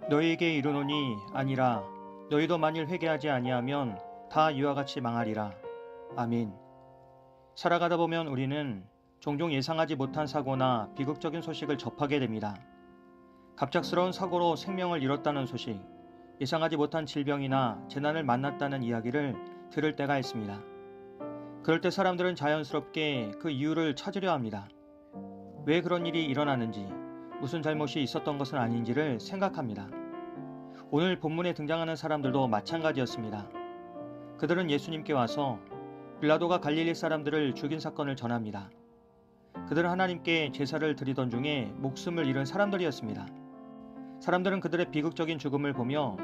너희에게 이르노니 아니라 너희도 만일 회개하지 아니하면 다 이와 같이 망하리라. 아멘. 살아가다 보면 우리는 종종 예상하지 못한 사고나 비극적인 소식을 접하게 됩니다. 갑작스러운 사고로 생명을 잃었다는 소식, 예상하지 못한 질병이나 재난을 만났다는 이야기를 들을 때가 있습니다. 그럴 때 사람들은 자연스럽게 그 이유를 찾으려 합니다. 왜 그런 일이 일어나는지, 무슨 잘못이 있었던 것은 아닌지를 생각합니다. 오늘 본문에 등장하는 사람들도 마찬가지였습니다. 그들은 예수님께 와서 빌라도가 갈릴리 사람들을 죽인 사건을 전합니다. 그들은 하나님께 제사를 드리던 중에 목숨을 잃은 사람들이었습니다. 사람들은 그들의 비극적인 죽음을 보며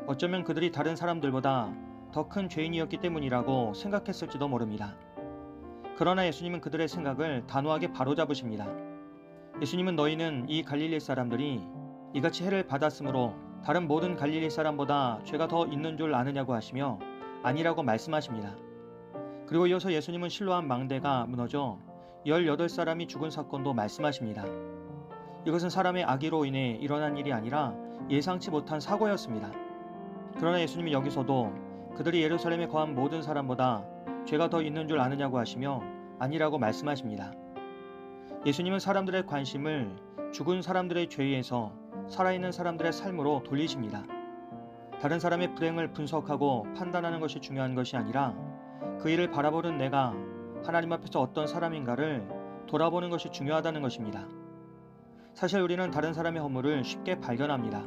어쩌면 그들이 다른 사람들보다 더 큰 죄인이었기 때문이라고 생각했을지도 모릅니다. 그러나 예수님은 그들의 생각을 단호하게 바로잡으십니다. 예수님은 너희는 이 갈릴리 사람들이 이같이 해를 받았으므로 다른 모든 갈릴리 사람보다 죄가 더 있는 줄 아느냐고 하시며 아니라고 말씀하십니다. 그리고 이어서 예수님은 실로암 망대가 무너져 18사람이 죽은 사건도 말씀하십니다. 이것은 사람의 악의로 인해 일어난 일이 아니라 예상치 못한 사고였습니다. 그러나 예수님은 여기서도 그들이 예루살렘에 거한 모든 사람보다 죄가 더 있는 줄 아느냐고 하시며 아니라고 말씀하십니다. 예수님은 사람들의 관심을 죽은 사람들의 죄에서 살아있는 사람들의 삶으로 돌리십니다. 다른 사람의 불행을 분석하고 판단하는 것이 중요한 것이 아니라 그 일을 바라보는 내가 하나님 앞에서 어떤 사람인가를 돌아보는 것이 중요하다는 것입니다. 사실 우리는 다른 사람의 허물을 쉽게 발견합니다.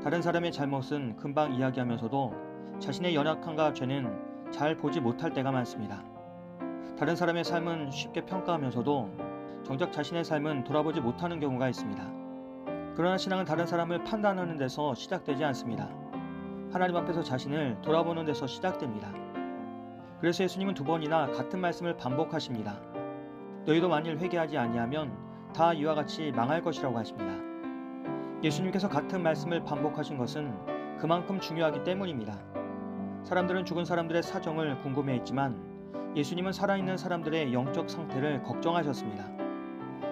다른 사람의 잘못은 금방 이야기하면서도 자신의 연약함과 죄는 잘 보지 못할 때가 많습니다. 다른 사람의 삶은 쉽게 평가하면서도 정작 자신의 삶은 돌아보지 못하는 경우가 있습니다. 그러나 신앙은 다른 사람을 판단하는 데서 시작되지 않습니다. 하나님 앞에서 자신을 돌아보는 데서 시작됩니다. 그래서 예수님은 2번이나 같은 말씀을 반복하십니다. 너희도 만일 회개하지 아니하면 다 이와 같이 망할 것이라고 하십니다. 예수님께서 같은 말씀을 반복하신 것은 그만큼 중요하기 때문입니다. 사람들은 죽은 사람들의 사정을 궁금해했지만 예수님은 살아있는 사람들의 영적 상태를 걱정하셨습니다.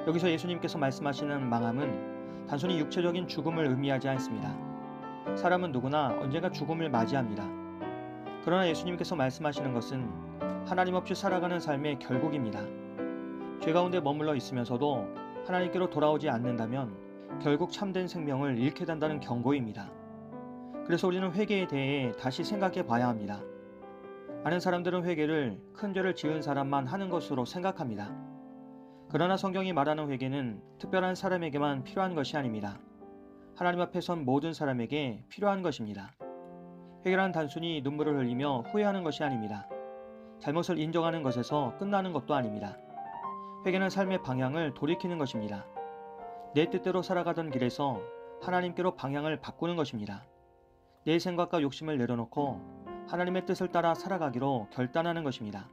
여기서 예수님께서 말씀하시는 망함은 단순히 육체적인 죽음을 의미하지 않습니다. 사람은 누구나 언젠가 죽음을 맞이합니다. 그러나 예수님께서 말씀하시는 것은 하나님 없이 살아가는 삶의 결국입니다. 죄 가운데 머물러 있으면서도 하나님께로 돌아오지 않는다면 결국 참된 생명을 잃게 된다는 경고입니다. 그래서 우리는 회개에 대해 다시 생각해 봐야 합니다. 많은 사람들은 회개를 큰 죄를 지은 사람만 하는 것으로 생각합니다. 그러나 성경이 말하는 회개는 특별한 사람에게만 필요한 것이 아닙니다. 하나님 앞에 선 모든 사람에게 필요한 것입니다. 회개란 단순히 눈물을 흘리며 후회하는 것이 아닙니다. 잘못을 인정하는 것에서 끝나는 것도 아닙니다. 회개는 삶의 방향을 돌이키는 것입니다. 내 뜻대로 살아가던 길에서 하나님께로 방향을 바꾸는 것입니다. 내 생각과 욕심을 내려놓고 하나님의 뜻을 따라 살아가기로 결단하는 것입니다.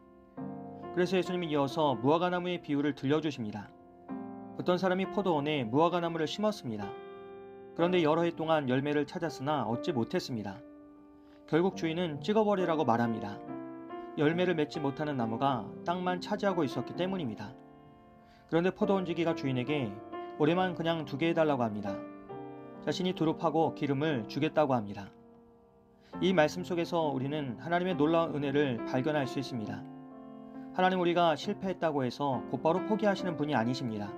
그래서 예수님이 이어서 무화과나무의 비유를 들려주십니다. 어떤 사람이 포도원에 무화과나무를 심었습니다. 그런데 여러 해 동안 열매를 찾았으나 얻지 못했습니다. 결국 주인은 찍어버리라고 말합니다. 열매를 맺지 못하는 나무가 땅만 차지하고 있었기 때문입니다. 그런데 포도원지기가 주인에게 올해만 그냥 두게 해달라고 합니다. 자신이 두릅하고 기름을 주겠다고 합니다. 이 말씀 속에서 우리는 하나님의 놀라운 은혜를 발견할 수 있습니다. 하나님 우리가 실패했다고 해서 곧바로 포기하시는 분이 아니십니다.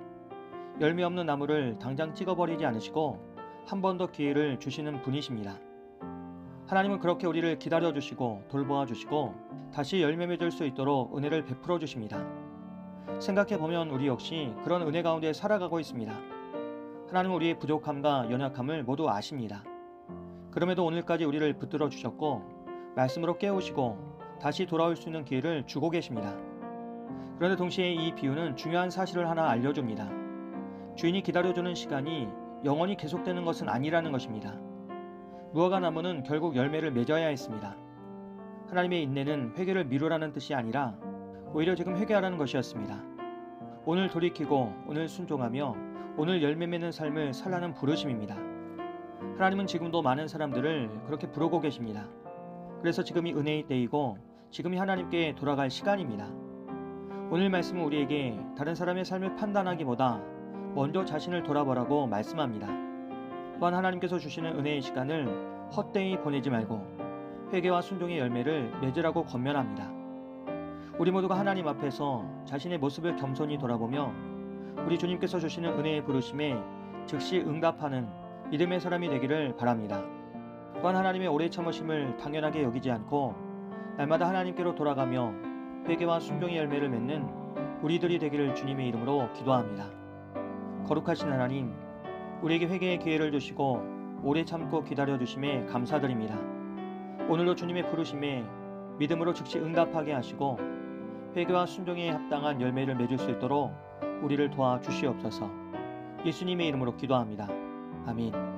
열매 없는 나무를 당장 찍어버리지 않으시고 한 번 더 기회를 주시는 분이십니다. 하나님은 그렇게 우리를 기다려주시고 돌보아주시고 다시 열매 맺을 수 있도록 은혜를 베풀어 주십니다. 생각해보면 우리 역시 그런 은혜 가운데 살아가고 있습니다. 하나님은 우리의 부족함과 연약함을 모두 아십니다. 그럼에도 오늘까지 우리를 붙들어 주셨고 말씀으로 깨우시고 다시 돌아올 수 있는 기회를 주고 계십니다. 그런데 동시에 이 비유는 중요한 사실을 하나 알려줍니다. 주인이 기다려주는 시간이 영원히 계속되는 것은 아니라는 것입니다. 무화과나무는 결국 열매를 맺어야 했습니다. 하나님의 인내는 회개를 미루라는 뜻이 아니라 오히려 지금 회개하라는 것이었습니다. 오늘 돌이키고 오늘 순종하며 오늘 열매 맺는 삶을 살라는 부르심입니다. 하나님은 지금도 많은 사람들을 그렇게 부르고 계십니다. 그래서 지금이 은혜의 때이고 지금이 하나님께 돌아갈 시간입니다. 오늘 말씀은 우리에게 다른 사람의 삶을 판단하기보다 먼저 자신을 돌아보라고 말씀합니다. 또한 하나님께서 주시는 은혜의 시간을 헛되이 보내지 말고 회개와 순종의 열매를 맺으라고 권면합니다. 우리 모두가 하나님 앞에서 자신의 모습을 겸손히 돌아보며 우리 주님께서 주시는 은혜의 부르심에 즉시 응답하는 믿음의 사람이 되기를 바랍니다. 또한 하나님의 오래 참으심을 당연하게 여기지 않고 날마다 하나님께로 돌아가며 회개와 순종의 열매를 맺는 우리들이 되기를 주님의 이름으로 기도합니다. 거룩하신 하나님, 우리에게 회개의 기회를 주시고 오래 참고 기다려주심에 감사드립니다. 오늘도 주님의 부르심에 믿음으로 즉시 응답하게 하시고 회개와 순종에 합당한 열매를 맺을 수 있도록 우리를 도와주시옵소서. 예수님의 이름으로 기도합니다. 아멘.